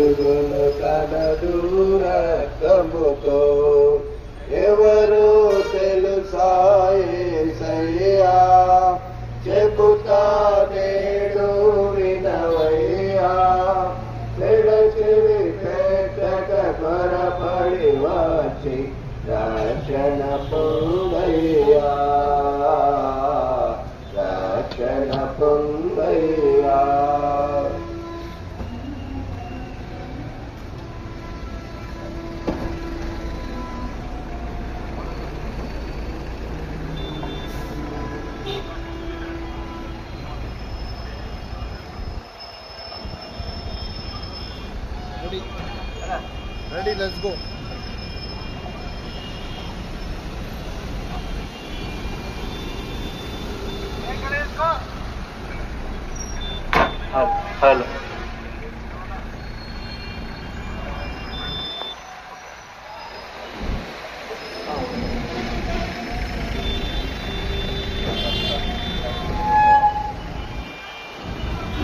కడుగును తన రక్తముతో. ఎవరు తెలుసా యేసయ్యా, చెబుతా నేడు వినవయ్యా. చెవి పెట్టక త్వరపడి వచ్చి రక్షణ పొందయ్యా, రక్షణ పొందయ్యా. Ready, let's go. Hello.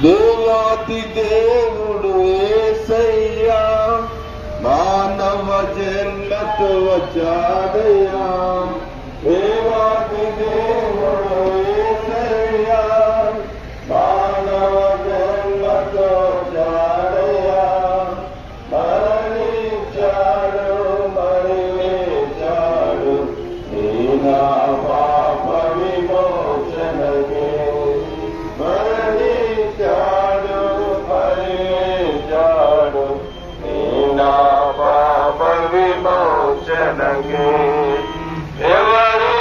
దేవాతి దేవుడు యేసయ్యా, మానవ జన్మతో వచ్చాడయ్యా. దేవాతి దేవుడు యేసయ్యా, మానవ జన్మతో వచ్చాడయ్యా. మరణించాడు, మరి లేచాడు, నీ నా పాప విమోచనకే. మరణించాడు, మరి లేచాడు, నీ నా పాప విమోచనకే. ఎవరు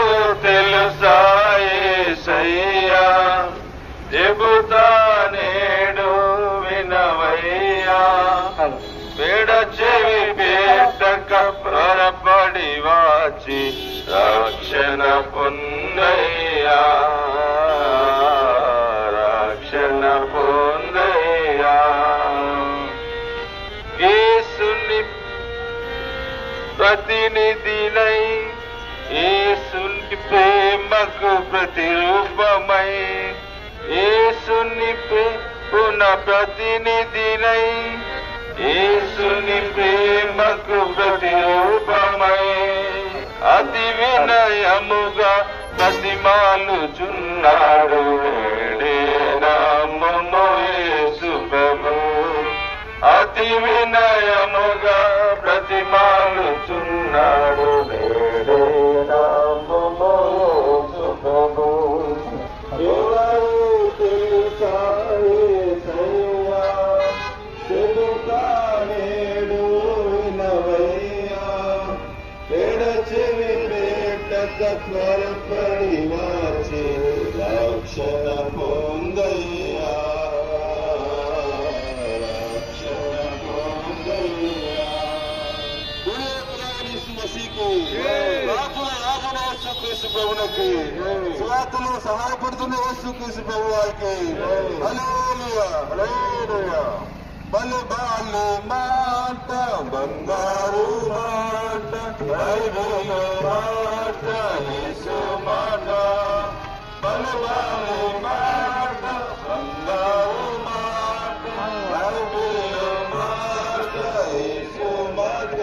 తెలుసా యేసయ్యా, చెబుతా నేడు వినవయ్యా. పేడ చెవి పెట్టక త్వరపడి వాచి రక్షణ పొందయ్యా, రక్షణ పొందయ్యా. యేసుని ప్రతినిధినై, యేసుని ప్రేమకు ప్రతిరూపమై, యేసుని పునః ప్రతినిధినై, యేసుని ప్రేమకు ప్రతిరూపమై, అతి వినయముగా ప్రతిమాలుచున్నాడు. నామము యేసు ప్రభు, అతి వినయముగా ప్రతిమాలుచున్నాడు. నామము యేసు ప్రభు. ఎవరు తెలుసా యేసయ్యా, చెబుతా నేడు వినవయ్యా. పేడ చెవి పెట్టక త్వరపడి వచ్చి రక్షణ పొందయ్యా, రక్షణ పొందయ్యా. యేసు ప్రభువుకి సువార్తలో సహాయపడుతున్న యేసు ప్రభు వారికి హల్లెలూయా, హల్లెలూయా. బలబాలు మాట, బంగారు మాట, బైబిల్ మాట, యేసు మాట. బలబాలు మాట, బంగారు మాట, బైబిల్ మాట, యేసు మాట.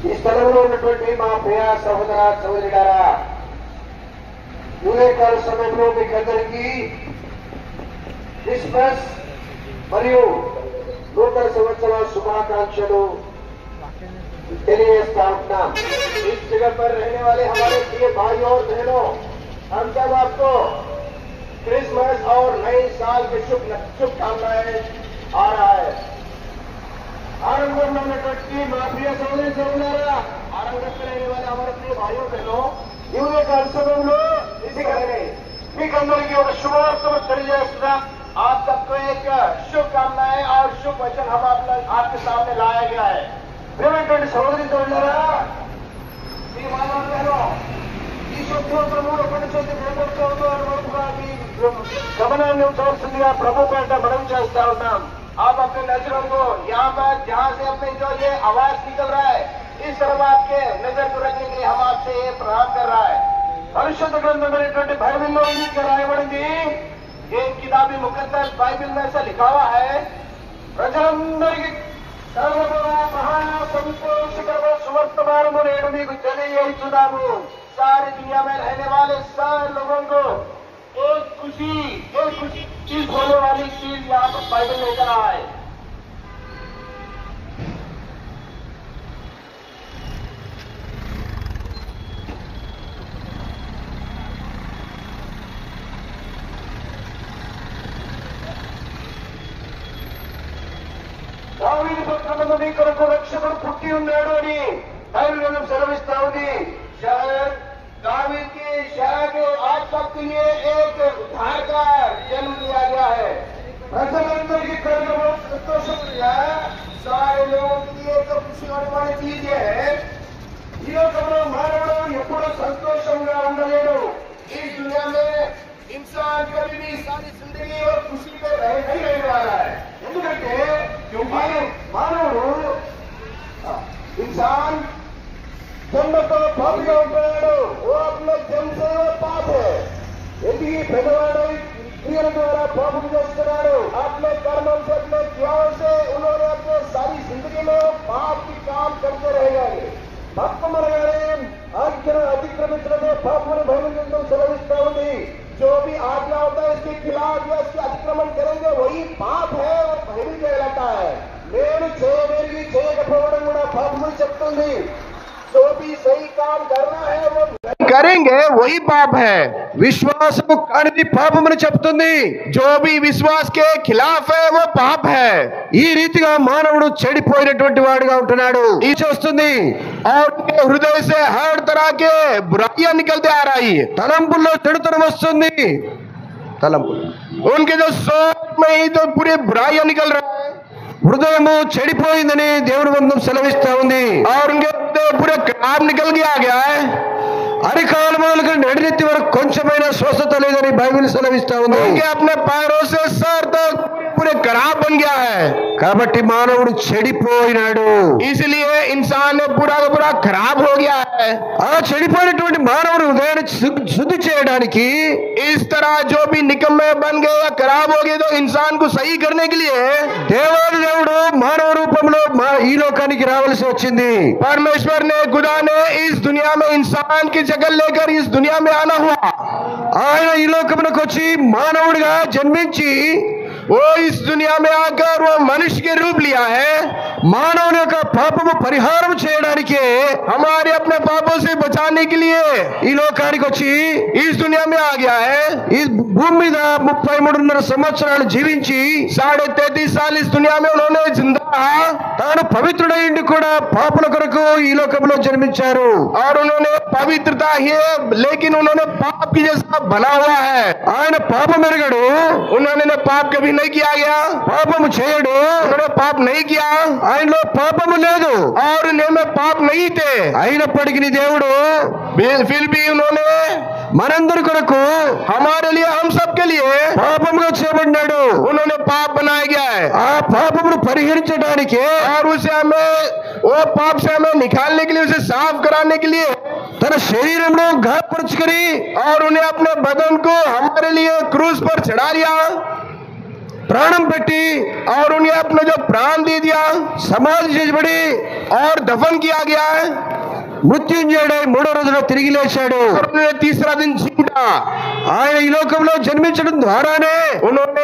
ఈ స్థలంలో ఉన్నటువంటి మా ప్రియ సహోదర సహోదరులారా, న్యూయర్ సమయంలో మీకందరికీ క్రిస్మస్ మరియు నూతన సంవత్సర శుభాకాంక్షలు తెలియజేస్తా ఉంటున్నాం. जगह पर रहने वाले हमारे प्रिय भाइयों और बहनों, हम सब आपको क्रिसमस और नए साल की शुभकामनाएं आ रहा है। आरंगपुर में మా ప్రియ సోదరి సోదరులారా, ఆరంగంలో रहने वाले हमारे प्रिय भाइयों बहनों, ఈ కార్యక్రమంలో ఇదిగానే మీకందరికీ ఒక శుభవార్తను తెలియజేస్తున్నా। आप सबको एक शुभकामनाएं और शुभ वचन हम आपके सामने लाया गया है। ప్రియమైనటువంటి సోదరి సోదరులారా, ఈ మానవులలో ఈ శుభ్రతను ఉపనిషత్తు గమనాన్ని ఉంచవలసిందిగా ప్రభు పేట మనం చేస్తా ఉన్నాం। आप अपने नजरों को यहाँ पर जहाँ से अपने जो ये आवाज निकल रहा है, इस तरफ आपके नजर को रखने के लिए हम आपसे ये प्रणाम कर रहा है। పరిశుద్ధ గ్రంథమైనటువంటి బైబిల్లో ఇది రాయబడింది। ये किताबी मुकद्दस बाइबल में ऐसा लिखा हुआ है, ప్రజలందరికీ మహా సంతోషకరమైన సువర్తమానము నేను మీకు తెలియజేస్తున్నాము। सारी दुनिया में रहने वाले सारे लोगों को एक खुशी चीज होने वाली चीज यहाँ पर बाइबल लेकर आया है। దావీదు పట్టణంలో నీ కొరకు రక్షకుడు పుట్టి ఉన్నాడు అని బైబిల్ సెలవిస్తా ఉంది। दावीद के शहर के आज तक के लिए एक उद्धार का जन्म दिया गया है। प्रजలందరి की कर्म संतोष है, सारे लोगों के लिए तो खुशी होने वाली चीज ये है। ఈ లోకంలో మానవుడు ఎప్పుడూ సంతోషంగా ఉండలేడు। इस दुनिया में इंसान कभी भी सारी जिंदगी और खुशी में नहीं रहने वाला है। ఎందుకంటే మానవుడు इंसान जन्म तो पाप का ఉంటాడు। वो अपने जन्म से वो पाप है। यदि पेदवाड़े क्रिया द्वारा पाप చేస్తున్నాడు। अपने कर्मों से अपने क्रियाओं से उन्होंने अपने सारी जिंदगी में पाप की काम करते रहेंगे। पाप मरगाने आज्ञा अतिक्रमित पाप में भयभीत सेलविस्ता ఉంది। जो भी आज्ञा होता है इसके खिलाफ या इसके अतिक्रमण करेंगे वही पाप है और भयभीत कहलाता है। నేను చేయకపోవడం కూడా పాపమని చెప్తుంది। जो भी सही काम करना है वो करेंगे वही पाप है। విశ్వాసము కానిది పాపమని చెప్తుంది। जो भी विश्वास के खिलाफ है वो पाप है। ఈ రీతిగా మానవుడు చెడిపోయినటువంటి వాడుగా ఉంటున్నాడు। ఈ చేస్తుంది और हृदय से हर तरह के बुराइयां निकलते आ रही है। తలంపుల్లో చెడుతనం వస్తుంది। తలంపులు उनके जो सोच में ही तो पूरे बुराइयां निकल रहा है। హృదయము చెడిపోయిందని దేవుని గ్రంథం సెలవిస్తా ఉంది। और उनके पूरे खराब निकल गया है। అరికాలు మొదలుగా నడినెత్తి వరకు కొంచెమైనా స్వస్థత లేదని బైబిల్ సెలవిస్తా ఉంది। अपने पैरों से सर तक पूरे खराब बन गया है। కాబట్టి మానవుడు చెడిపోయినాడు। इसलिए इंसान ने पूरा का पूरा खराब हो गया है। ఆ చెడిపోయినటువంటి మానవుడు హృదయాన్ని శుద్ధి చేయడానికి इस तरह जो भी निकम्मे बन गए या खराब हो गए तो इंसान को सही करने के लिए దేవుడు మానవ రూపంలో ఈ లోకానికి రావాల్సి వచ్చింది। परमेश्वर ने खुदा ने इस दुनिया में इंसान की जगह लेकर इस दुनिया में आना हुआ। ఆయన ఈ లోకమునకు వచ్చి మానవుడిగా జన్మించి वो इस दुनिया में आकर वो मनुष्य के रूप लिया है। మానవుని యొక్క పాపము పరిహారం చేయడానికి हमारे अपने पापों से बचाने के लिए ఈ లోకానికి వచ్చి इस दुनिया में आ गया है। ఈ భూమి మీద 33.5 సంవత్సరాలు జీవించి 33.5 साल इस दुनिया में उन्होंने जिंदा रहा। తాను పవిత్రుడైండి కూడా పాపుల కొరకు ఈ లోకంలో జన్మించారు। और उन्होंने पवित्रता है लेकिन उन्होंने पाप की जैसा बना हुआ है। ఆయన పాపం ఎరగడు। उन्होंने पाप कभी नहीं किया गया। పాపము చేయడు। उन्होंने पाप नहीं किया। ఆయనలో పాపము లేదు। और उनमें पाप नहीं थे। అయినప్పటికీ దేవుడు फिर भी उन्होंने మనందరి కొరకు हमारे लिए हम सब के लिए పాపముగా చేయబడ్డాడు। उन्होंने पाप बनाया गया है। ఆ పాపమును పరిహరించడానికి और उसे हमें वो पाप से हमें निकालने के लिए उसे साफ कराने के लिए తన శరీరంలో గాయపరచుకొని और उन्हें अपने बदन को हमारे लिए क्रूस पर चढ़ा दिया। प्राणम पेटी और उन्हें अपने जो प्राण दे दिया। समाधि చేయబడి और दफन किया गया है। మృత్యుంజయుడై మూడో రోజున తిరిగి లేచాడు। तीसरा दिन जीता ఆయన ఈ లోకంలో జన్మించడం ద్వారానే उन्होंने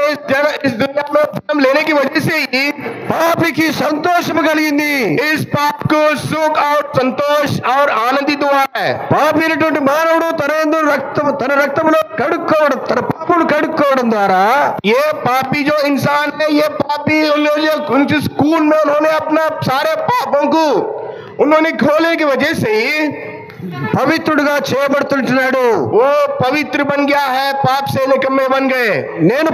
इस दुनिया में जन्म लेने की वजह से ही పాపికి సంతోషం కలిగింది. इस पाप को सुख और संतोष और आनंदित हुआ है. పాపి అయినటువంటి మానవుడు తన రక్తంలో కడుక్కోవడం, తన పాపములు కడుక్కోవడం ద్వారా ये पापी जो इंसान है, ये पापी उनके खून में उन्होंने अपना सारे पापों को उन्होंने खोलने की वजह से ही పవిత్రుడుగా చేయబడుతుంటున్నాడు. वो पवित्र बन गया है, पाप से निकम्मे बन गए. నేను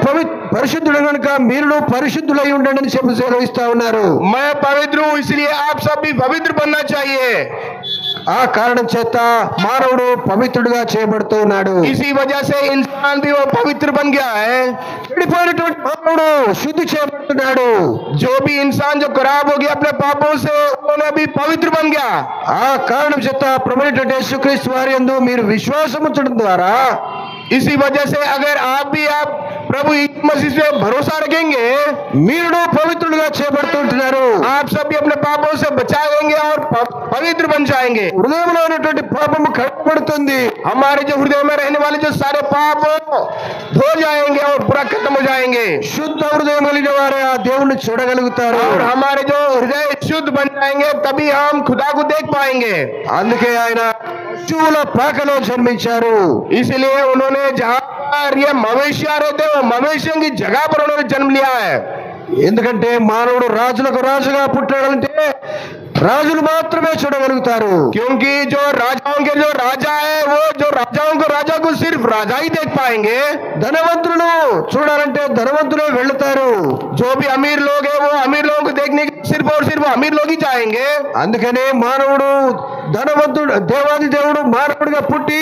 పరిశుద్ధుడు కనుక మీరు పరిశుద్ధులై ఉండండి అని చెప్పి సెలవిస్తా ఉన్నారు. मैं पवित्र हूँ, इसलिए आप सब भी पवित्र बनना चाहिए. ఆ కారణం చేత మానవుడు పవిత్రుడుగా చేయబడుతూ ఉన్నాడు. इसी वजह से इंसान भी वो पवित्र बन गया है. చెడిపోయినటువంటి మానవుడు శుద్ధి చేయబడుతున్నాడు. जो भी इंसान जो खराब हो गया अपने पापों से, उन्होंने भी पवित्र बन गया. ఆ కారణం చేత ప్రభువైనటువంటి యేసుక్రీస్తు వారి యందు మీరు విశ్వాసం ఉంచడం ద్వారా, इसी वजह से अगर आप प्रभु यीशु मसीह से भरोसा रखेंगे, మీరు పవిత్రులుగా చేయబడుతుంటున్నారు. आप सब भी अपने पापों से बचाएंगे और पवित्र बन जाएंगे. హృదయంలో ఉన్నటువంటి పాపము కడగబడుతుంది. हमारे जो हृदय में रहने वाले जो सारे पाप धो जाएंगे और पूरा खत्म हो जाएंगे. శుద్ధ హృదయం కలిగిన వారే ఆ దేవుణ్ణి చూడగలుగుతారు. और हमारे जो हृदय शुद्ध बन जाएंगे, तभी हम खुदा को देख पाएंगे. అందుకే ఆయన పశువుల పాకలో జన్మించారు. इसलिए उन्होंने जहाँ ये मवेशिया रहते हैं, वो मवेशियों की जगह पर उन्होंने जन्म लिया है. ఎందుకంటే మానవుడు రాజులకు రాజుగా పుట్టాడంటే రాజులు మాత్రమే చూడగలుగుతారు. क्योंकि जो राजाओं के जो राजा है, वो जो राजा को सिर्फ राजा ही देख पाएंगे. ధనవంతులను చూడాలంటే ధనవంతులే వెళ్తారు. जो भी अमीर लोग हैं, वो अमीर लोगों को देखने के सिर्फ और सिर्फ अमीर लोग ही जाएंगे. అందుకనే మానవుడు ధనవంతుడు, దేవాది దేవుడు మానవుడిగా పుట్టి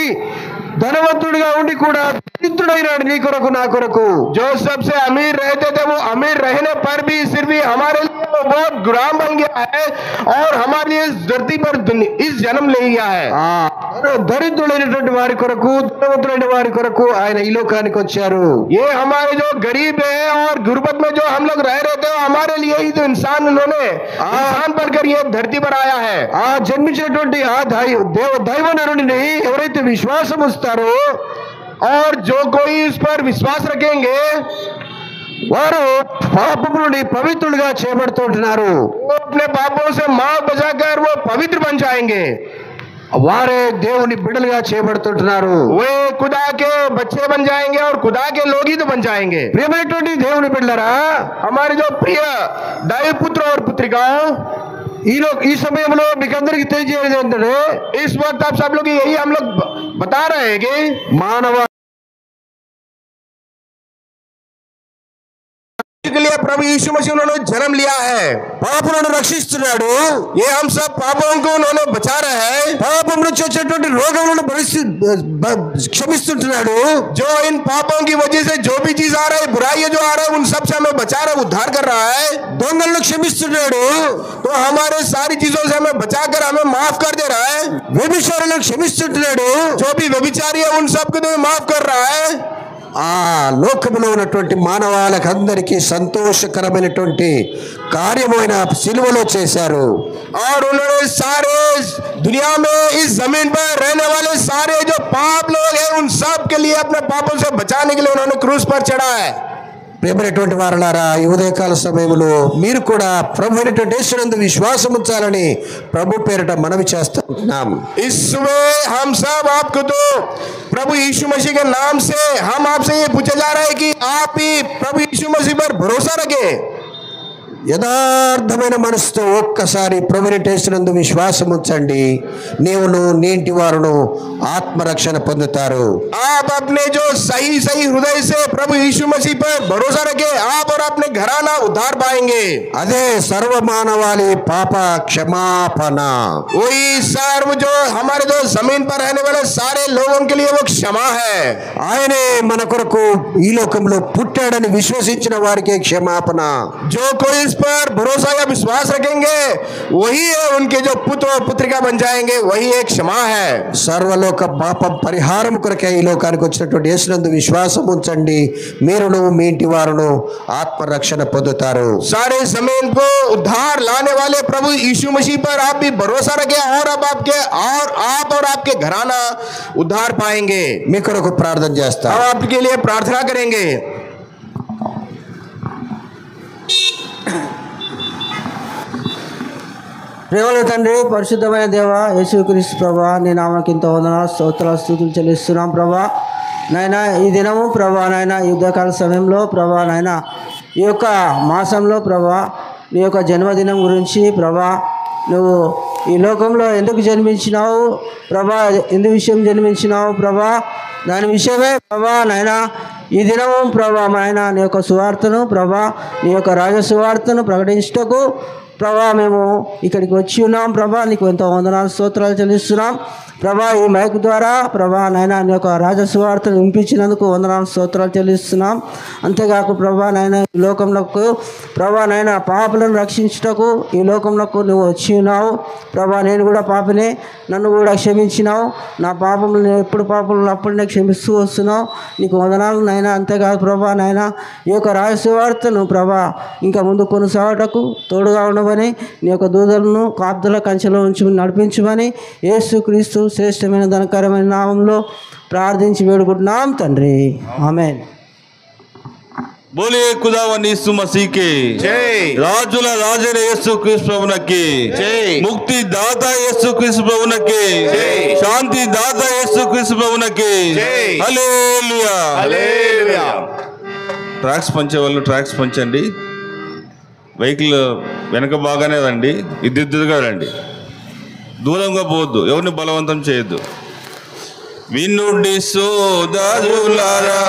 ధనవంతుడిగా ఉండి కూడా దరిద్రుడైనాడు నీ కొరకు నా కొరకు. जो सबसे अमीर रहते थे, वो अमीर रहने पर भी सिर्फ हमारे लिए वो बहुत गुलाम बन गया है और हमारे लिए इस धरती पर इस जन्म ले गया है. దరిద్రులైనటువంటి వారి కొరకు, ధనవంతులైన వారి కొరకు ఆయన ఈ లోకానికి వచ్చారు. ये हमारे जो गरीब है और गुर्बत में जो हम लोग रह रहे थे, हमारे लिए ही तो इंसान उन्होंने इंसान बनकर ये धरती पर आया है. ఆ జన్మించినటువంటి ఆ దైవ నరుడిని ఎవరైతే విశ్వాసం ఉంచుతారో, और जो कोई इस पर विश्वास रखेंगे, వారు పాపము నుండి పవిత్రులుగా చేయబడుతుంటున్నారు. वो अपने पापों से माफ बचाकर वो पवित्र बन जाएंगे. వారే దేవుని బిడ్డలుగా చేయబడుతుంటున్నారు. वे खुदा के बच्चे बन जाएंगे और खुदा के लोग ही तो बन जाएंगे. ప్రియమైనటువంటి దేవుని బిడ్డలారా, हमारे जो प्रिय दैव पुत्र और पुत्रिकाओं, ఈ సమయంలో మీకు అందరికీ తెలియజేయడం ఏంటంటే, इस वक्त आप सब लोग यही हम लोग बता रहे हैं कि మానవ के लिए प्रभु यीशु मसीह उन्होंने जन्म लिया है. పాపములను రక్షిస్తున్నాడు. ये हम सब पापों को उन्होंने बचा रहे हैं. పాపం నుంచి వచ్చేటువంటి రోగములను క్షమిస్తుంటున్నాడు. जो इन पापों की वजह से जो भी चीज आ रहा है, बुराइयां जो आ रहा है, उन सब से हमें बचा रहा है, उद्धार कर रहा है. దొంగలను క్షమిస్తున్నాడు. तो हमारे सारी चीजों से हमें बचाकर हमें माफ कर दे रहा है. వ్యభిచారులను క్షమిస్తుంటున్నాడు. जो भी व्यभिचारी है, उन सबको तो माफ कर रहा है. ఆ లోకములో ఉన్నటువంటి మానవాళికి అందరికీ సంతోషకరమైనటువంటి కార్యమైన సిలువలో చేశారు. और उन्होंने सारे दुनिया में इस जमीन पर रहने वाले सारे जो पाप लोग हैं, उन सब के लिए अपने पापों से बचाने के लिए उन्होंने क्रूस पर चढ़ा है. ప్రియమైనటువంటి వారలారా, ఈ ఉదయకాల సమయంలో మీరు కూడా ప్రభు అయినటువంటి యేసునందు విశ్వాసం ఉంచాలని ప్రభు పేరిట మనవి చేస్తున్నాం. इस सुबह हम सब आपको तो प्रभु यीशु मसीह के नाम से हम आपसे ये पूछा जा रहा है कि आप ही प्रभु यीशु मसीह पर भरोसा रखें. యథార్థమైన మనసుతో ఒక్కసారి ప్రభువైన యేసునందు విశ్వాసం ఉంచండి. నీవును నీ ఇంటి వారును ఆత్మరక్షణ పొందుతారు. आप अपने जो सही हृदय से प्रभु यीशु मसीह पर भरोसा रखें, आप और अपने घराना उद्धार पाएंगे. అదే సర్వమానవాళి పాప క్షమాపణ. वही सर्व जो हमारे जो जमीन पर रहने वाले सारे लोगों के लिए वो क्षमा है. ఆయనే మన కొరకు ఈ లోకంలో పుట్టాడని విశ్వసించిన వారికి క్షమాపణ. जो कोई इस पर भरोसा या विश्वास रखेंगे वही है उनके जो पुत्र और पुत्रिका बन जाएंगे, वही एक क्षमा है। సర్వలోక పాపం పరిహారం కొరకే ఈ లోకానికి వచ్చినటువంటి యేసునందు విశ్వాసం ఉంచండి, మీరును మీ ఇంటి వారును ఆత్మరక్షణ పొందుతారు। सारे जमीन को उद्धार लाने वाले प्रभु यीशु मसीह पर आप भी भरोसा रखें और अब आप और आपके घराना उद्धार पाएंगे। మీ కొరకు ప్రార్థన చేస్తా। हम आपके लिए प्रार्थना करेंगे। ప్రేమల తండ్రి, పరిశుద్ధమైన దేవ, యేసుక్రీస్తు ప్రభా, నీ నామానికి ఇంత వందనాలు స్తోత్రాలు స్తుతులు చెల్లిస్తున్నాం ప్రభా। నాయనా ఈ దినము ప్రభా, నాయనా ఈ ఉదయకాల సమయంలో ప్రభా, నాయనా ఈ యొక్క మాసంలో ప్రభా, నీ యొక్క జన్మదినం గురించి ప్రభా, నువ్వు ఈ లోకంలో ఎందుకు జన్మించినావు ప్రభా, ఎందు విషయం జన్మించినావు ప్రభా, దాని విషయమే ప్రభా నాయనా ఈ దినము ప్రభా నాయనా నీ యొక్క సువార్తను ప్రభా, నీ యొక్క రాజ సువార్తను ప్రకటించుటకు ప్రభా మేము ఇక్కడికి వచ్చి ఉన్నాం ప్రభా। నీకు ఎంతో వందనాలు స్తోత్రాలు చెల్లిస్తున్నాం ప్రభా। ఈ మైక్ ద్వారా ప్రభా నాయనా నీ యొక్క రాజసువార్తను వినిపించినందుకు వందనాలు స్తోత్రాలు చెల్లిస్తున్నాం। అంతేకాక ప్రభా నాయనా ఈ లోకంలోకి ప్రభా నాయనా పాపులను రక్షించుటకు ఈ లోకంలోకి నువ్వు వచ్చి ఉన్నావు ప్రభా। నేను కూడా పాపనే, నన్ను కూడా క్షమించినావు, నా పాపములు ఎప్పుడు పాపములు అప్పుడే క్షమిస్తూ వస్తున్నావు, నీకు వందనాలు నాయనా। అంతేకాదు ప్రభా నాయనా ఈ యొక్క రాజసువార్తను ప్రభా ఇంకా ముందు కొనసాగటకు తోడుగా ఉండమని, నీ యొక్క దూతలను కాపుదల కంచెలో ఉంచి నడిపించమని యేసుక్రీస్తు శ్రేష్టమైన ధనకరమైన నామంలో ప్రార్థించి వేడుకుంటున్నాం తండ్రి, ఆమేన్। बोलिए खुदावन यीशु मसीह के जय। రాజుల రాజైన యేసుక్రీస్తు ప్రభువునకి जय। ముక్తి దాత యేసుక్రీస్తు ప్రభువునకి जय। శాంతి దాత యేసుక్రీస్తు ప్రభువునకి जय। హల్లెలూయా। హల్లెలూయా। ట్రాక్స్ పంచే వాళ్ళు ట్రాక్స్ పంచండి, వెహికల్ వెనక బాగానే రండి, ఇద్దరుగా రండి, దూరంగా పోవద్దు, ఎవరిని బలవంతం చేయొద్దు। వినుడి సోదరులారా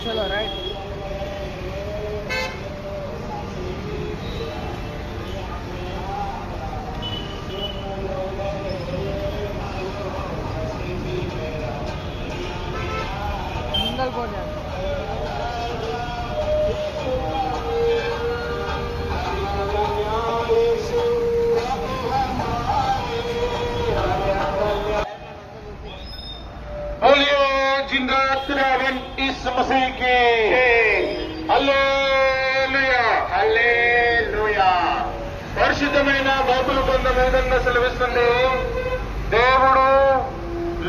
चलो राइट इस मसीह की హల్లెలూయా హల్లెలూయా పరిశుద్ధమైన బైబిల్ గ్రంథం ఏ విధంగా సెలవిస్తుంది? దేవుడు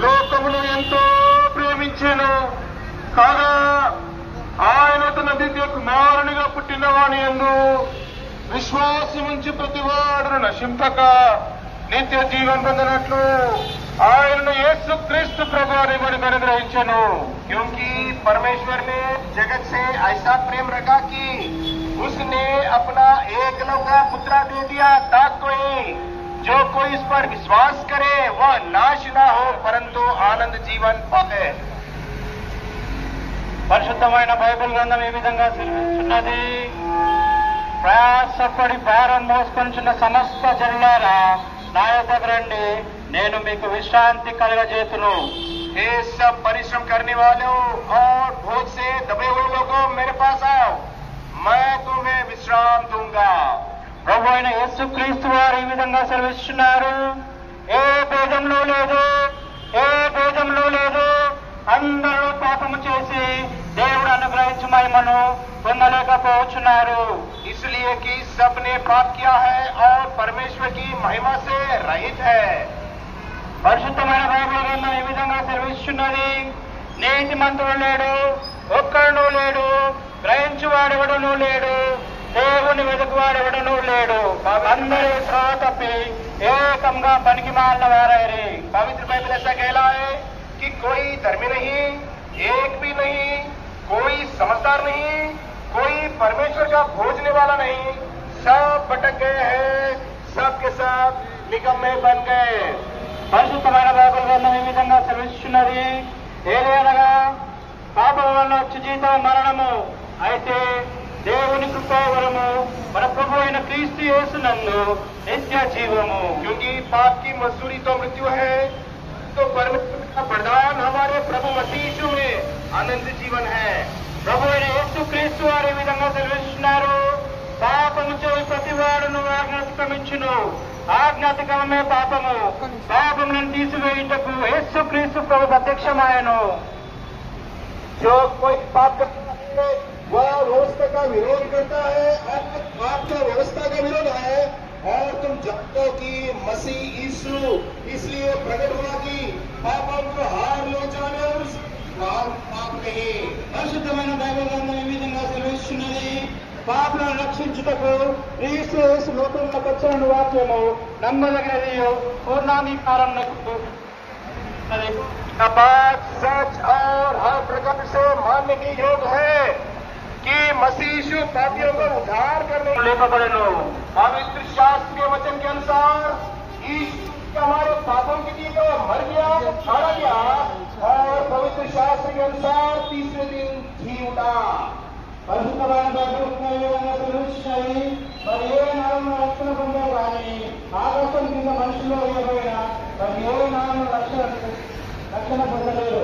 లోకమును ఎంతో ప్రేమించెను కాగా ఆయన తన దివ్య కుమారునిగా పుట్టిన వాని యందు విశ్వాసముంచి ప్రతివాడును నశింపక నిత్య జీవం పొందినట్లు ఆయనను యేసుక్రీస్తు ప్రభువుని మనకు అనుగ్రహించెను. क्योंकि परमेश्वर ने जगत से ऐसा प्रेम रखा कि उसने अपना एकलौता पुत्र दे दिया ताकि जो कोई इस पर विश्वास करे वह नाश ना हो परंतु आनंद जीवन पाए. పరిశుద్ధమైన బైబిల్ గ్రంథం ఏ విధంగా సెలవిస్తున్నది? ప్రయాసపడి భారం మోసుకొనిచున్న సమస్త జనులారా నా యొద్దకు రండి, నేను మీకు విశ్రాంతి కలగజేతును. हे सब परिश्रम करने वालों और बोझ से दबे हुए लोगों मेरे पास आओ, मैं तुम्हें विश्राम दूंगा. ప్రభు అయిన యేసుక్రీస్తు వారు ఈ విధంగా సెలవిస్తున్నారు. ఏ భేదంలో లేదు, ఏ భేదంలో లేదు. पहुंचुన్నారు इसलिए कि सबने पाप किया है और परमेश्वर की महिमा से रहित है। పరిశుద్ధమైన బైబిల్ గ్రంథం ఈ విధంగా సెలవిస్తున్నది, నీతిమంతుడు లేడు, ఒక్కడునూ లేడు, గ్రహించువాడెవడునూ లేడు, దేవుని వెతుకువాడెవడునూ లేడు, అందరూ త్రోవ తప్పి ఏకంగా పనికి మాలిన వారైరి। पवित्र बाइबल ऐसा कहला है कि कोई धर्मी नहीं, एक भी नहीं, कोई समझदार नहीं, कोई परमेश्वर का खोजने वाला नहीं, सब भटक गए हैं, सब के सब निकम्मे बन गए। పరిశుద్ధమైన బైబిల్ గ్రంథం ఈ విధంగా సెలవిస్తున్నది, ఏదైనా పాపం వల్ల వచ్చే జీతం మరణము, అయితే దేవుని కృపావరము మన ప్రభు అయిన క్రీస్తు యేసునందు నిత్య జీవము। क्योंकि पाप की मजदूरी तो मृत्यु है, तो परमेश्वर का वरदान हमारे प्रभु मसीह यीशु में आनंद जीवन है। ప్రభు అయిన యేసు క్రీస్తు వారి ఈ విధంగా సెలవిస్తున్నారు, పాపము చేయి ప్రతివాడును ఆజ్ఞాతిక్రమించును, ఆజ్ఞాతిక్రమమే పాపము, పాపములను తీసివేయుటకు యేసు క్రీస్తు ప్రభు ప్రత్యక్షమాయను। जो कोई पाप करता है वह व्यवस्था का विरोध करता है और पाप का व्यवस्था का विरोध है। और तुम जानते हो कि मसीह यीशु इसलिए प्रकट हुआ कि पापों को हार ले जाने और पाप नहीं। పరిశుద్ధమైన బైబిల్ గ్రంథం ఈ విధంగా సెలవిస్తున్నది, పాపులను రక్షించుటకు క్రీస్తు యేసు లోకంలోకి వచ్చిన వాక్యము నమ్మదగినది, పూర్ణాంగీకారమునకు बात सच और हर प्रकार से मानने की योग है कि मसीह यीशु पापियों को उद्धार करने लेकर पवित्र शास्त्र के वचन के अनुसार यीशु हमारे पापों के लिए तो मर गया, मारा गया और पवित्र शास्त्र के अनुसार तीसरे दिन जी उठा। పరిశుద్ధమైన మరి ఏ నాలుగు రక్షణ పొందే కానీ ఆకాశం కింద మనుషుల్లో వేయబోయిన మరి ఏ నాలుగు రక్షణ పొందలేరు।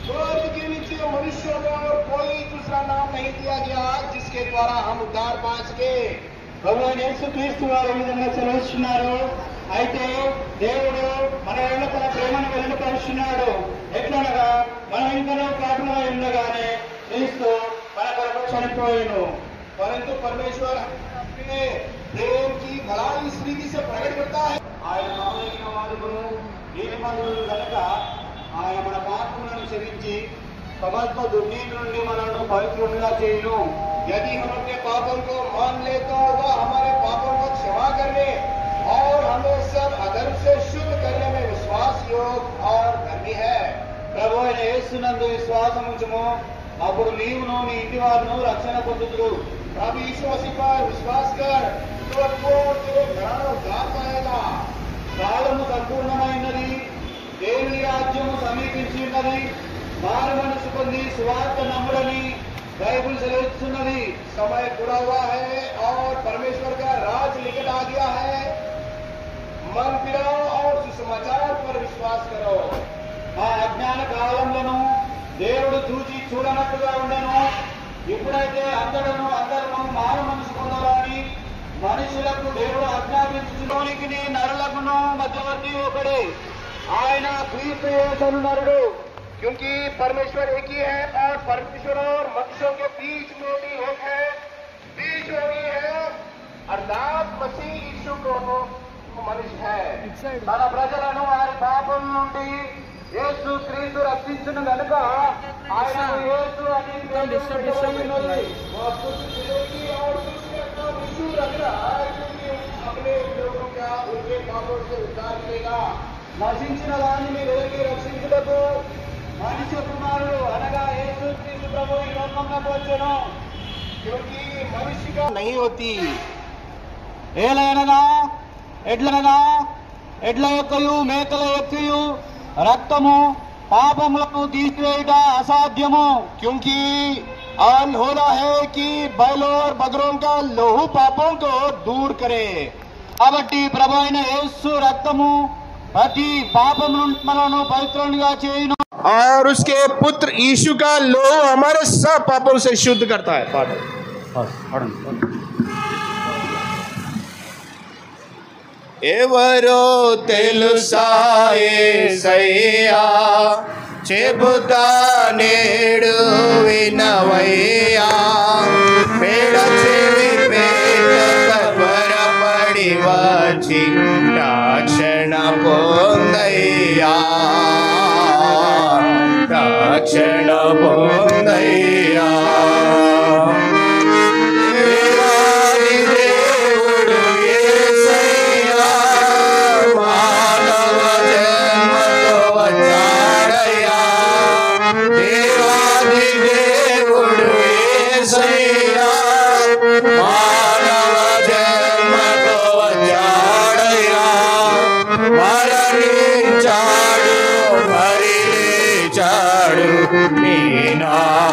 स्वर्ग के नीचे मनुष्यों को और कोई दूसरा नाम नहीं दिया गया जिसके द्वारा हम उद्धार पा सके। భగవాన్ యేసుక్రీస్తు వారు ఈ విధంగా సెలవిస్తున్నారు, అయితే దేవుడు మన ఏళ్ళ తన ప్రేమను వెల్లడిపరుస్తున్నాడు, ఎట్లనగా మనం ఇంకనూ పాపులమై ఉండగానే క్రీస్తు మన కొరకు చనిపోయాను। परंतु परमेश्वर अपने प्रेम की भलाई इस रीति से प्रकट करता है, ఆయన మానవులైన వారును నీతిమంతులు కనుక ఆయన మన పాపములను క్షమించి సమస్త దుర్నీతి నుండి మనల్ని పవిత్రులుగా చేయును। यदि हम अपने पापों को मान ले तो वह हमारे पापों को क्षमा करने और हमें सब अधर्म से शुद्ध करने में विश्वास योग और धर्मी है। ప్రభు అయిన యేసునందు విశ్వాసం ఉంచుము, అప్పుడు నీవును నీ ఇంటి వారును రక్షణ పొందుదురు। प्रभु यीशु मसीह पर विश्वास कर तो आपको तेरे घराना उद्धार पाएगा। కాలము సంపూర్ణమైనది, దేవుని రాజ్యము సమీపించి ఉన్నది, మారు మనసు పొంది సువార్త నమ్ముడని బైబిల్ సెలవిస్తున్నది। समय पूरा हुआ है और परमेश्वर का राज निकट आ गया है। मन फिराओ और सुसमाचार पर विश्वास करो। ఆ అజ్ఞాన కాలంలో దేవుడు చూచి చూడనట్టుగా ఉండెను, ఇప్పుడైతే అందరూ మారు మనసు పొందాలని మనుషులకు దేవుడు ఆజ్ఞాపించుకోనికి నరులకును మధ్యవర్తి ఒకడే, ఆయన క్రీస్తు యేసు నరుడు। क्योंकि परमेश्वर एक ही है और परमेश्वर और मनुष्यों के बीच में भी एक है, बीच में भी है, अर्थात मसीह यीशु को मनुष्य है। తన ప్రజలను వారి పాపం నుండి యేసు క్రీస్తు రక్షించును గనుక ఆయన యేసు అని పెట్టబడినది। अपने लोगों का उनके पापों से उद्धार करेगा। నశించిన వారిని వెలికి రక్షించుటకు మనుష్య కుమారుడు అనగా యేసు క్రీస్తు ప్రభు ఈ లోకంలోకి వచ్చెను। क्योंकि मनुष्य का नहीं होती ఏలైనగా ఎడ్ల యొక్కయు మేకల యొక్కయు రక్తము పాపములను తీసివేయుట అసాధ్యము। क्योंकि आन होना है कि बैलों और बकरों का लोहू पापों को दूर करे। కాబట్టి ప్రభు అయిన యేసు రక్తము ప్రతి పాపం నుండి మనను పవిత్రులుగా చేయును और उसके पुत्र यीशु का लोहू हमारे सब पापों से शुद्ध करता है। ఎవరో తెలుసా యేసయ్యా, చెబుతా నేడు వినవయ్యా. పేడ చెవి పేట త్వరపడి వచ్చి రక్షణ పొందయ్యా, రక్షణ పొందయ్యా.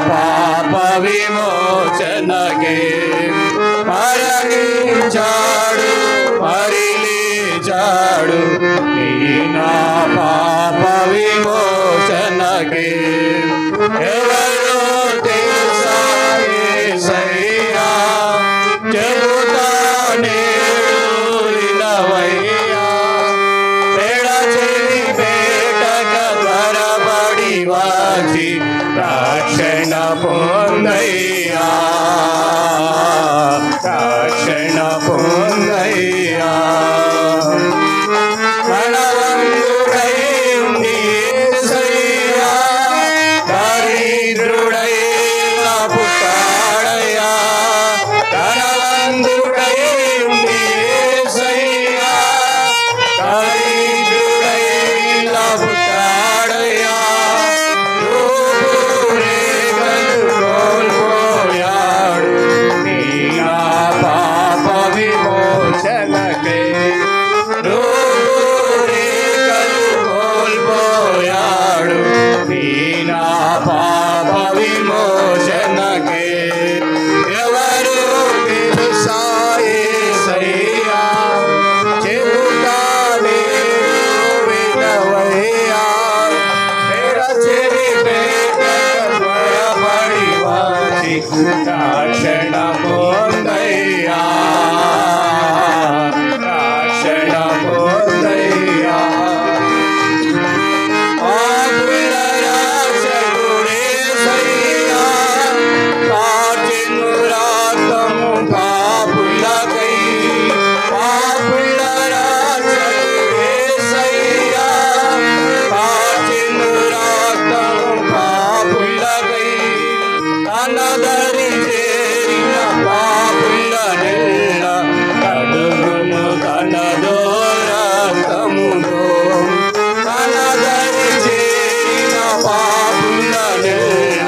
పాప విమోచనకే మరణించాడు, మరిలిచాడు. నా పాప విమోచనకే ఎవరో తెలుసా యేసయ్యా, చెబుతా నేడు వినవయ్యా. పేడ చెవి పేటక త్వరపడి వచ్చి రక్షణ పొందయ్యా, రక్షణ పొందయ్యా. బలవంతుడై ఉండి యేసయ్యా, దరిద్రుడై పుట్టాడయ్యా. బలవంతుడై ఉండి యేసయ్యా, దరిద్రుడై పుట్టాడయ్యా. పాప విమోచనకే కోల్పోయాడు, నా పాప విమోచనకే ఎవరు తెలుసా యేసయ్యా, చెబుతా వినవయ్యా. పేడ చెవి త్వరపడి వచ్చి రక్షణ పొందయ్యా, రక్షణ పొందయ్యా. పాపుల రక్షకుడే యేసయ్యా, కార్చెను రక్తము పాపులకై. పాపుల రక్షకుడే యేసయ్యా, కార్చెను రక్తము పాపులకై. తన దరి చేరిన పాపులనెల్ల కడుగును తనదో రక్తముతో. తన దరి చేరిన పాపులనెల్ల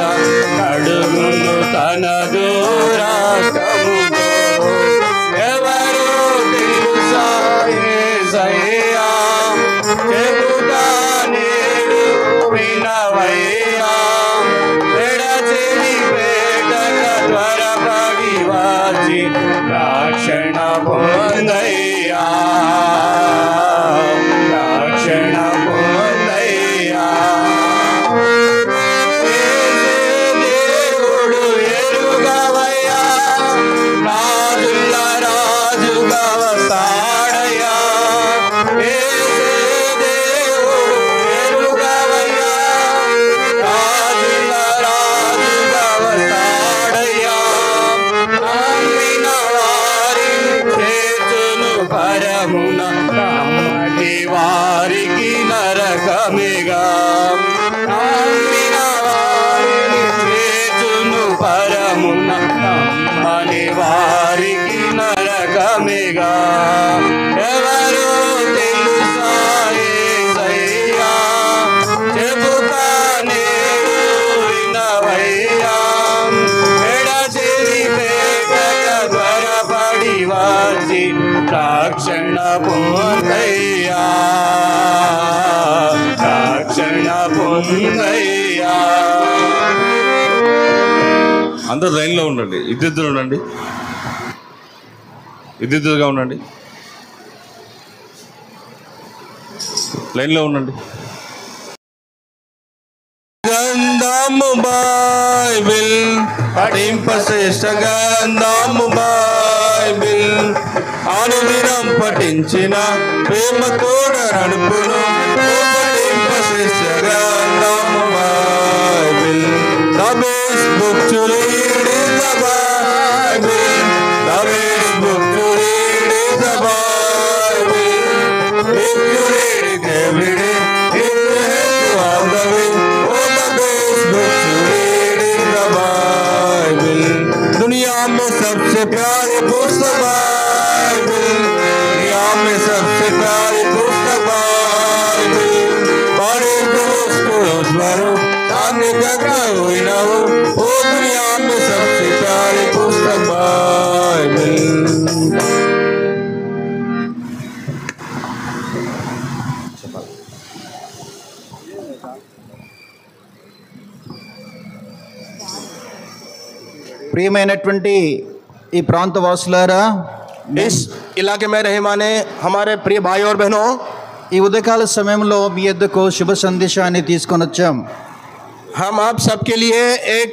కడుగును తనదో రక్తముతో. ఎవరో తెలుసా యేసయ్యా, చెబుతా నేడు వినవయ్యా. పేడ చెవి పేటక త్వరపడి వచ్చి రక్షణ పొందయ్యా, రక్షణ పొందయ్యా. దేవుడు ఎరుగవయ్యా, రాజుల రాజుగా వస్తాడయ్యా. దేవుడు ఎరుగవయ్యా, రాజుల రాజుగా వస్తాడయ్యా. నమ్మిన వారిని చేర్చును పరమున, నమ్మటి వారికి నరకమిగా. నమ్మిన వారిని చేర్చును పరమున, నమ్మని వారికి నరకమిగా. ఎవరో తెలుసా యేసయ్యా, చెబుతా నేడు వినవయ్యా. పేడ చెవి పేటక త్వరపడి వచ్చి రక్షణ పొందయ్యా, రక్షణ పొందయ్యా. అందరు లైన్లో ఉండండి, ఇద్దరు ఉండండి, ఇద్దరుగా ఉండండి, లైన్లో ఉండండి. గంధము బైబిల్ పఠింప శ్రేష్ఠ గంధము బైబిల్ అనుదినం పఠించిన ప్రేమ తోడ నడుపును శిష్య గ్రంథము Bible. The best book to read is the Bible. The best book to read is the Bible. If you read it every day, it will help you all the way. Oh, the best book to read is the Bible. दुनिया में सबसे प्यारी पुस्तक Bible. दुनिया में सबसे प्यारी पुस्तक बाइबल. पढ़े तो उसको रोज पढ़ो, सामने का कोई ना हो. ओ दुनिया में सबसे प्यारी पुस्तक बाइबल. ప్రియమైనటువంటి ఈ ప్రాంతవాసులారా, इस इलाके में रहे माने हमारे प्रिय भाई और बहनों, ఈ ఉదయకాల సమయంలో మీ యొద్దకు శుభ సందేశాన్ని తీసుకొని వచ్చాం. हम आप सबके लिए एक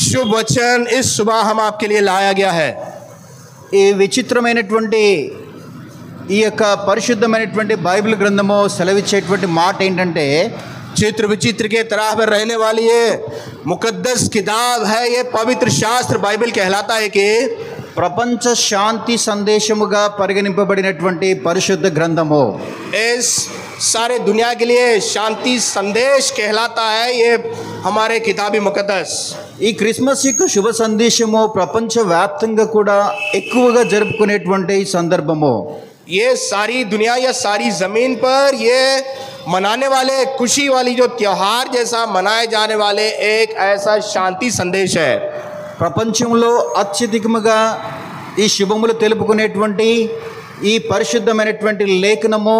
शुभ वचन इस सुबह हम आपके लिए लाया गया है. ఈ విచిత్రమైనటువంటి ఈ యొక్క పరిశుద్ధమైనటువంటి బైబిల్ గ్రంథము సెలవిచ్చేటువంటి మాట ఏంటంటే, चित्र विचित्र के तरह में रहने वाली ये मुकद्दस किताब है. ये पवित्र शास्त्र बाइबल कहलाता है कि ప్రపంచ శాంతి సందేశముగా పరిగణింపబడినటువంటి పరిశుద్ధ గ్రంథము. इस सारे दुनिया के लिए शांति संदेश कहलाता है ये हमारे किताबी मुकद्दस. ఈ క్రిస్మస్ యొక్క శుభ సందేశము ప్రపంచ వ్యాప్తంగా కూడా ఎక్కువగా జరుపుకునేటువంటి ఈ సందర్భము. ये सारी दुनिया या सारी ज़मीन पर ये मनाने वाले खुशी वाली जो त्योहार जैसा मनाए जाने वाले एक ऐसा शांति संदेश है. ప్రపంచంలో అత్యధికముగా ఈ శుభములు తెలుపుకునేటువంటి ఈ పరిశుద్ధమైనటువంటి లేఖనము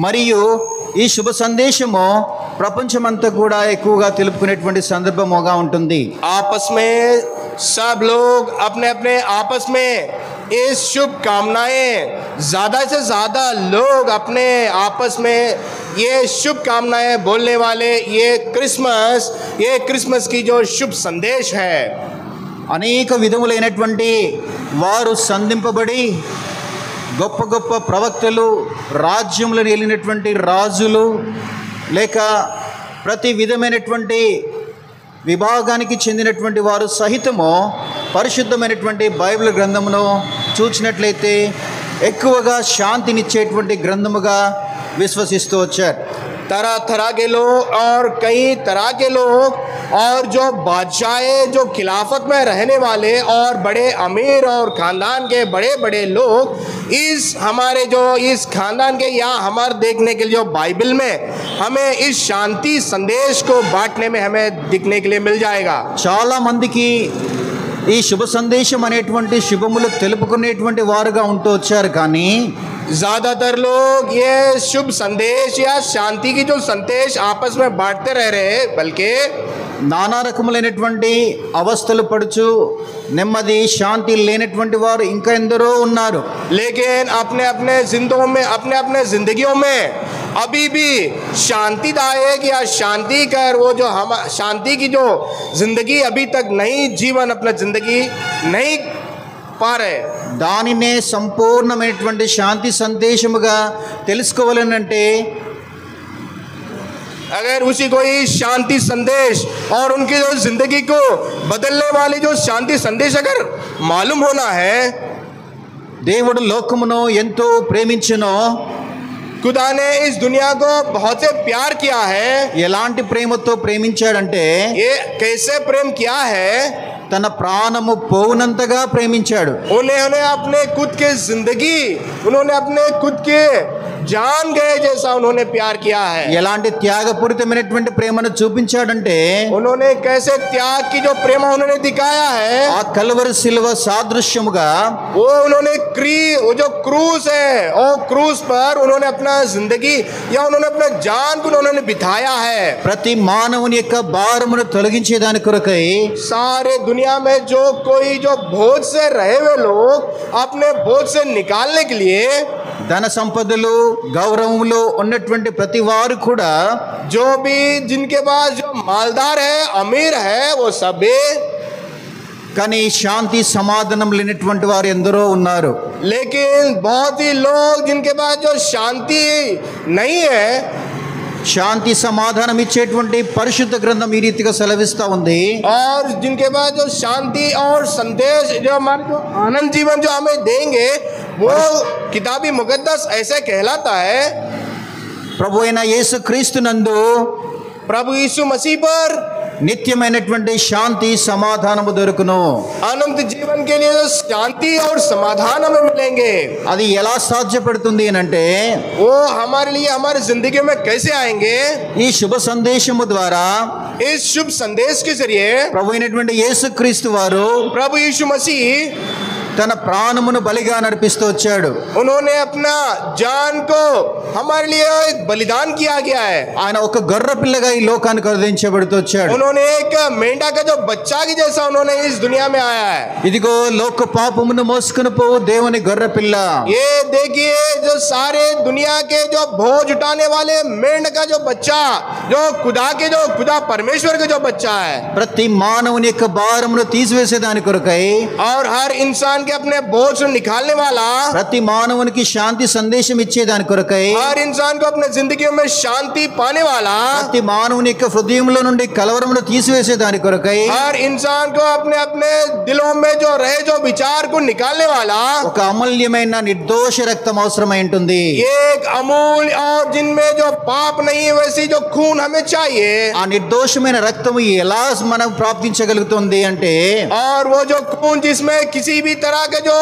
మరియు ఈ శుభ సందేశము ప్రపంచమంతా కూడా ఎక్కువగా తెలుపుకునేటువంటి సందర్భముగా ఉంటుంది. आपस में सब लोग अपने अपने आपस में इस शुभ कामनाएं ज़्यादा से ज़्यादा लोग अपने आपस में ये शुभ कामनाएं बोलने वाले ये क्रिसमस की जो शुभ संदेश है. అనేక విధములైనటువంటి వారు సంధింపబడి గొప్ప గొప్ప ప్రవక్తలు, రాజ్యములను ఏలినటువంటి రాజులు, లేక ప్రతి విధమైనటువంటి విభాగానికి చెందినటువంటి వారు సహితము పరిశుద్ధమైనటువంటి బైబిల్ గ్రంథమును చూచినట్లయితే ఎక్కువగా శాంతినిచ్చేటువంటి గ్రంథముగా విశ్వసిస్తూ వచ్చారు. तरह तरह के लोग और कई तरह के लोग और जो बादशाहें जो खिलाफत में रहने वाले और बड़े अमीर और ख़ानदान के बड़े बड़े लोग इस हमारे जो इस ख़ानदान के या हमारे देखने के लिए जो बाइबल में हमें इस शांति संदेश को बांटने में हमें दिखने के लिए मिल जाएगा. చాలా మందికి ఈ శుభ సందేశం అనేటువంటి శుభములు తెలుపుకునేటువంటి వారుగా ఉంటూ వచ్చారు. కానీ ज़्यादातर लोग ये शुभ संदेश या शांति की जो संदेश आपस में बांटते रह रहे हैं, बल्कि నానా రకములైనటువంటి అవస్థలు పడుచు నెమ్మది శాంతి లేనటువంటి వారు ఇంకా ఎందరో ఉన్నారు. लेकिन अपने अपने जिंदगियों में अभी भी शांतिदायक या शांति कर वो जो हम शांति की जो जिंदगी अभी तक नहीं जीवन अपना जिंदगी नहीं पा रहे. దానినే సంపూర్ణమైనటువంటి శాంతి సందేశముగా తెలుసుకోవాలనంటే अगर उसी कोई शांति संदेश और उनकी जो जिंदगी को बदलने वाली जो शांति संदेश अगर मालूम होना है, దేవుడు లోకమును ఎంతో ప్రేమించెనో, खुदा ने इस दुनिया को बहुत से प्यार किया है. ఎలాంటి ప్రేమతో ప్రేమించాడంటే ये कैसे प्रेम किया है, తన ప్రాణము పోవునంతగా ప్రేమించాడు. उन्होंने अपने खुद के जिंदगी उन्होंने अपने खुद के जान गए जैसा उन्होंने प्यार किया है. ఎలాంటి త్యాగపూరితమైనటువంటి ప్రేమను చూపించాడంటే उन्होंने कैसे त्याग की जो प्रेम उन्होंने दिखाया है, ఆ కల్వరి శిలువ సాదృశ్యముగా वो उन्होंने वो जो क्रूस है और क्रूस पर उन्होंने अपना जिंदगी या उन्होंने अपना जान को उन्होंने बिताया है. ప్రతి మానవుని యొక్క భారమును తొలగించేదాని కొరకై सारे दुनिया में जो कोई जो बोझ से रहे हुए लोग अपने बोझ से निकालने के लिए ధన సంపదలు గౌరవములు ఉన్నటువంటి ప్రతి వారు కూడా जो भी जिनके पास जो मालदार है अमीर है वो सभी కానీ శాంతి సమాధానం లేనటువంటి వారు ఎందరో ఉన్నారు. लेकिन बहुत ही लोग जिनके पास जो शांति नहीं है, శాంతి సమాధానం ఇచ్చేటువంటి పరిశుద్ధ గ్రంథం ఈ రీతిగా సెలవిస్తా ఉంది. और जिनके पास जो शांति और संदेश जो हमारे जो आनंद जीवन जो हमें देंगे, वो किताबी मुकद्दस ऐसे कहलाता है, ప్రభు అయిన యేసు క్రీస్తు నందు प्रभु यीशु मसीह पर నిత్యమైనటువంటి శాంతి సమాధానము దొరుకును. अनंत जीवन के लिए जो शांति और समाधान हमें मिलेंगे, అది ఎలా సాధ్యపడుతుంది అని అంటే वो हमारे लिए हमारी जिंदगी में कैसे आएंगे? ఈ శుభ సందేశము ద్వారా इस शुभ संदेश के जरिए ప్రభు అయినటువంటి యేసు క్రీస్తు వారు प्रभु यीशु मसीह తన ప్రాణమును బలిగా నర్పిస్తూ వచ్చాడు. उन्होंने अपना जान को हमारे लिए एक बलिदान किया गया है. ఆయన ఒక గొర్రె పిల్లగా ఈ లోకానికి అనుదించబడుతూ వచ్చాడు. उन्होंने एक मेंढा का जो बच्चा की जैसा उन्होंने इस दुनिया में आया है. ఇదిగో లోక పాపమును మోసుకుని పోవు దేవుని గొర్రె పిల్ల. ये देखिए जो सारे दुनिया के जो बोझ उठाने वाले मेंढ का जो बच्चा, जो खुदा परमेश्वर का जो बच्चा है, ప్రతి మానవుని యొక్క భారమును తీసివేసేదాని కొరకై और हर इंसान के अपने बोझ से निकालने वाला, ప్రతి మానవునికి శాంతి సందేశం ఇచ్చేదాని కొరకై हर इंसान को अपने जिंदगी में शांति पाने वाला, ప్రతి మానవుని యొక్క హృదయంలో నుండి కలవరమును తీసివేసేదాని కొరకై हर इंसान को अपने अपने दिलों में जो रहे जो विचार को निकालने वाला ఒక అమూల్యమైన నిర్దోష రక్తం అవసరమై ఉంటుంది. एक अमूल्य और जिनमें जो पाप नहीं है वैसी जो खून हमें चाहिए. ఆ నిర్దోషమైన రక్తము ఎలా మనం ప్రాప్తించగలుగుతుంది అంటే और वो जो खून जिसमें किसी भी तरह के जो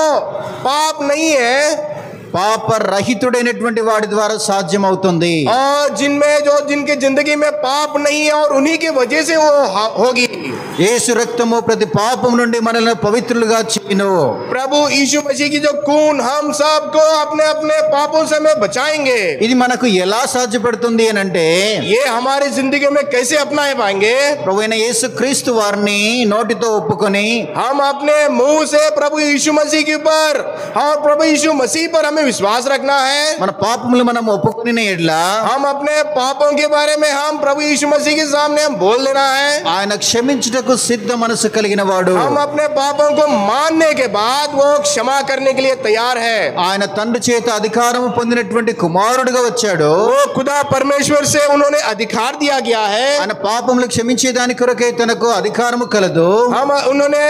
पाप नहीं है, పాప రహితుడైనటువంటి వాడి ద్వారా సాధ్యమవుతుంది. और जिनमें जो जिनकी जिंदगी में पाप नहीं है और उन्हीं की वजह से वो होगी. యేసు రక్తము ప్రతి పాపం నుండి మనల్ని పవిత్రులుగా చేయును. प्रभु यीशु मसीह की जो खून हम सबको अपने अपने पापों से में बचाएंगे. ఇది మనకు ఎలా సాధ్యపడుతుంది అని అంటే ये हमारी जिंदगी में कैसे अपना पाएंगे? ప్రభువైన యేసు క్రీస్తు వారిని నోటితో ఒప్పుకొని हम अपने मुंह से प्रभु यीशु मसीह के ऊपर और प्रभु यीशु मसीह पर हमें विश्वास रखना है. మన పాపములు మనం ఒప్పుకుని ఎడ్ల हम अपने पापों के बारे में हम प्रभु यीशु मसीह के सामने हम बोल देना है. ఆయన క్షమించుటకు సిద్ధ మనసు కలిగిన వాడు. हम अपने पापों को मानने के बाद वो क्षमा करने के लिए तैयार है. ఆయన తండ్రి చేత అధికారము పొందినటువంటి కుమారుడుగా వచ్చాడు. वो खुदा परमेश्वर से उन्होंने अधिकार दिया गया है. ఆయన పాపములు క్షమించేదాని కొరకే తనకు అధికారము కలదు. उन्होंने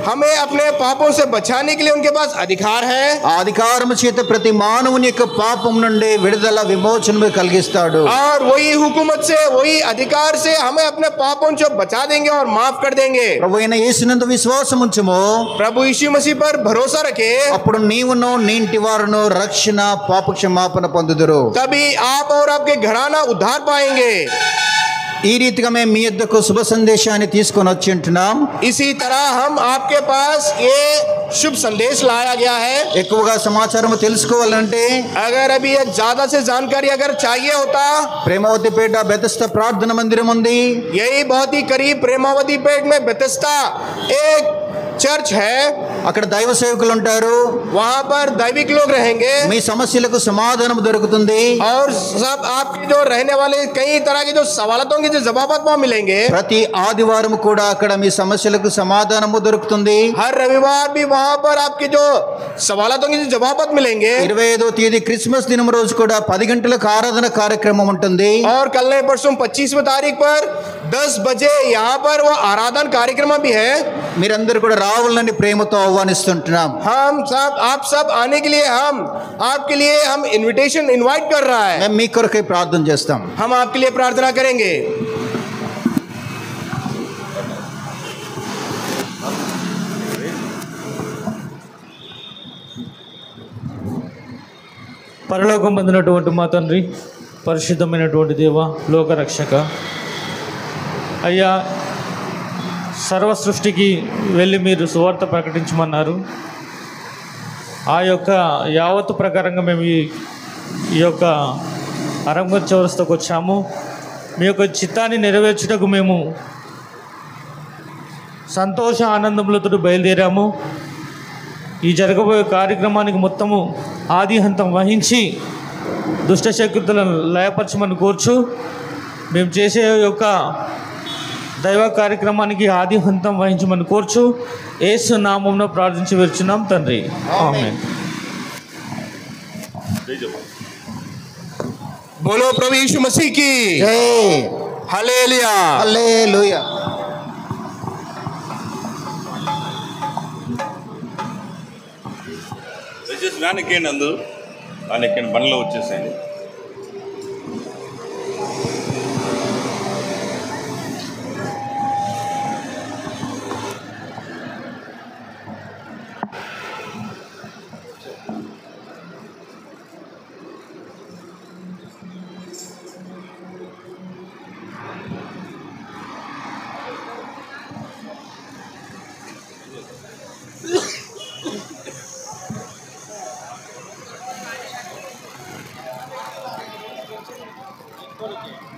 हमें अपने पापों से बचाने के लिए उनके पास अधिकार है. ఆ అధికారము చేత ప్రతి మానవుని యొక్క పాపం నుండి విడుదల విమోచన కలిగిస్తాడు. और वही हुकूमत से वही अधिकार से हमें अपने पापों से बचा देंगे और माफ कर देंगे. ప్రభువైన యేసునందు విశ్వాసం ఉంచుము. प्रभु यीशु मसीह पर भरोसा रखे. అప్పుడు నీవును నీ ఇంటి వారును రక్షణ పాప క్షమాపణ పొందుదురు. तभी आप और आपके घराना उद्धार पाएंगे. ఈ రీతిగా మేము మీ యొద్దకు శుభ సందేశాన్ని తీసుకొని వచ్చి ఉంటున్నాం. इसी तरह हम आपके पास ये शुभ संदेश लाया गया है. ఎక్కువగా సమాచారం తెలుసుకోవాలంటే अगर अभी एक ज्यादा से जानकारी अगर चाहिए होता, ప్రేమవతిపేట బెతెస్తా ప్రార్థన మందిరం ఉంది. यही बहुत ही करीब प्रेमावती पेट में बेथेस्दा एक चर्च है. అక్కడ దైవ సేవకులు ఉంటారు. वहाँ पर दैविक लोग रहेंगे మీ సమస్యలకు సమాధానం దొరుకుతుంది. और सब आपके जो रहने वाले कई तरह के जो सवालों के जो जवाब वहाँ मिलेंगे. ప్రతి ఆదివారం కూడా అక్కడ మీ సమస్యలకు సమాధానము దొరుకుతుంది. हर रविवार भी वहाँ पर आपके जो सवालों के जो जवाब मिलेंगे. 25వ తేదీ క్రిస్మస్ దినం రోజు కూడా 10 గంటలకు ఆరాధన కార్యక్రమం ఉంటుంది. और कल नहीं परसों 25वीं तारीख पर 10 बजे यहाँ पर वो आराधना कार्यक्रम भी है. మీరందరూ కూడా రావాలని ప్రేమతో ఆహ్వానిస్తుంటున్నాం. हम सब आप सब आने के लिए हम आपके लिए हम इनविटेशन इनवाइट कर रहा है. మేము మీ కొరకై ప్రార్థన చేస్తాం. हम आपके लिए प्रार्थना करेंगे. పరలోకం పొందినటువంటి మా తండ్రి, పరిశుద్ధమైనటువంటి దేవ, లోకరక్షక అయ్యా, సర్వ సృష్టికి వెళ్ళి మీరు సువార్త ప్రకటించమన్నారు. ఆ యొక్క యావత్తు ప్రకారంగా మేము ఈ యొక్క అరంగ చౌరస్తాకు వచ్చాము. మీ యొక్క చిత్తాన్ని నెరవేర్చుటకు మేము సంతోష ఆనందములతో బయలుదేరాము. ఈ జరగబోయే కార్యక్రమానికి మొత్తము ఆది హంతం వహించి దుష్టశక్తులను లయపరచమని కోర్చు. మేము చేసే యొక్క దైవ కార్యక్రమానికి ఆది హంతం వహించమని కోర్చు యేసు నామమున ప్రార్థించి వేడుచున్నాం తండ్రి. ఆమేన్. बोलो प्रभु यीशु मसीह की జై हालेलुया। హల్లెలూయా. దయచేసి వ్యాన్ ఎక్కండి, అందరూ వ్యాన్ ఎక్కండి, బండ్లో వచ్చేసేయండి.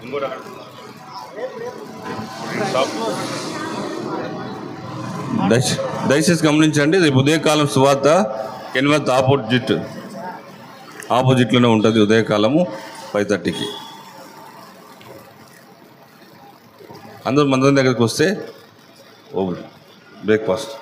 ఇంకోటి అక్కడ స్టాప్. దయచేసి గమనించండి, రేపు ఉదయకాలం సువార్త కెన్వర్త్ ఆపోజిట్లోనే ఉంటుంది. ఉదయకాలము 5:30కి అందరూ మందిరం దగ్గరికి వస్తే బ్రేక్ఫాస్ట్.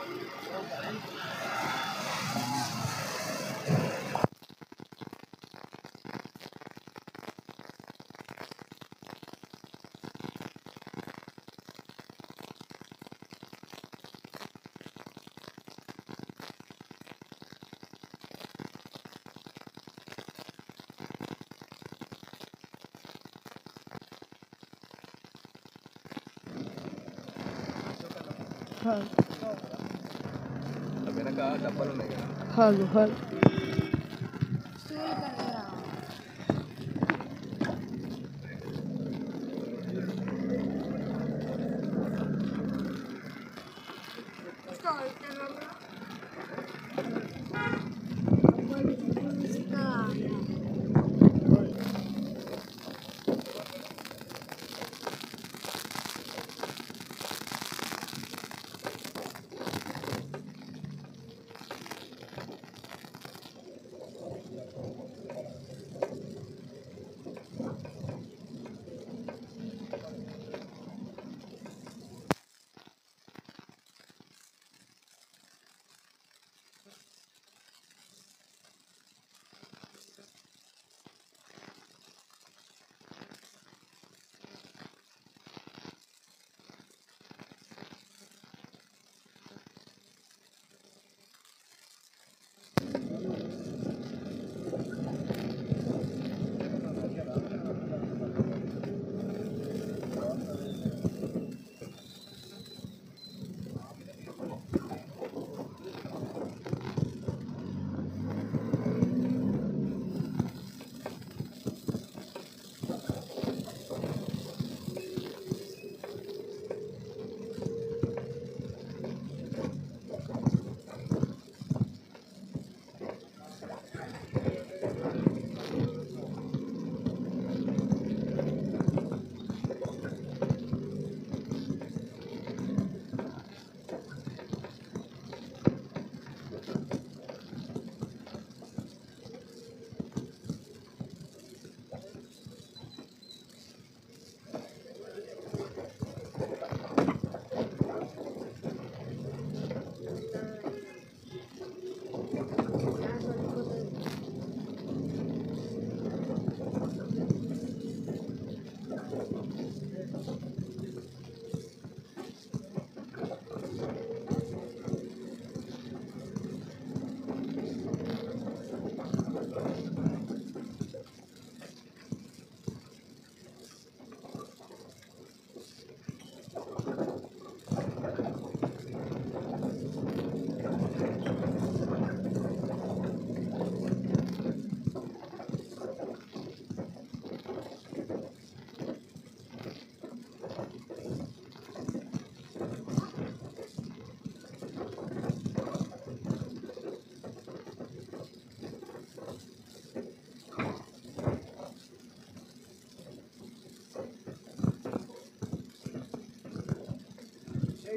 హలో హలో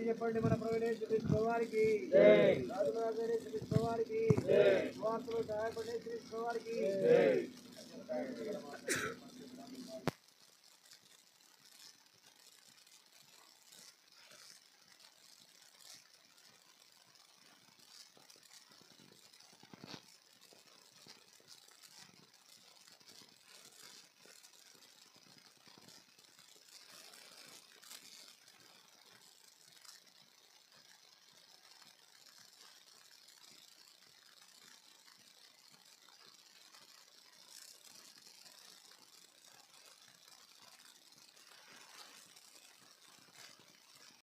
చెప్పండి. మన ప్రభువైన వారికి వారికి సహాయపడే శ్రీ వారికి